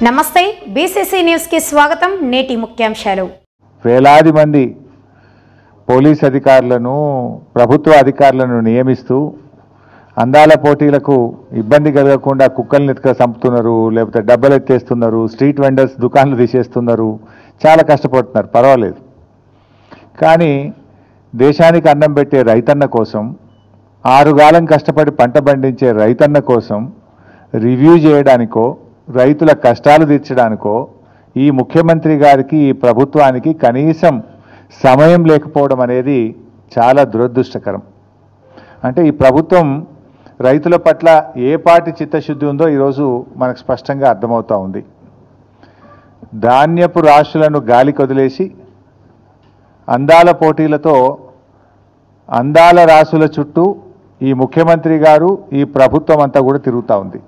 నమస్తే BCC news కి స్వాగతం. నేటి ముఖ్యాంశాలు. వేలాది మంది పోలీస్ అధికారులను ప్రభుత్వ అధికారులను నియమిస్తూ అందాల పోటీలకు ఇబ్బంది కలగకుండా కుక్కల్ని ఎత్తుక చంపుతున్నారు, లేకపోతే డబ్బలు ఎత్తేస్తున్నారు, స్ట్రీట్ వెండర్స్ దుకాన్లు తీసేస్తున్నారు, చాలా కష్టపడుతున్నారు, పర్వాలేదు. కానీ దేశానికి అన్నం పెట్టే రైతన్న కోసం, ఆరుగాలం కష్టపడి పంట పండించే రైతన్న కోసం రివ్యూ చేయడానికో రైతుల కష్టాలు తీర్చడానికో ఈ ముఖ్యమంత్రి గారికి, ఈ ప్రభుత్వానికి కనీసం సమయం లేకపోవడం అనేది చాలా దురదృష్టకరం. అంటే ఈ ప్రభుత్వం రైతుల పట్ల ఏ పాటి చిత్తశుద్ధి ఉందో ఈరోజు మనకు స్పష్టంగా అర్థమవుతూ ఉంది. ధాన్యపు రాశులను గాలికి వదిలేసి అందాల పోటీలతో అందాల రాశుల చుట్టూ ఈ ముఖ్యమంత్రి గారు, ఈ ప్రభుత్వం అంతా కూడా తిరుగుతూ ఉంది.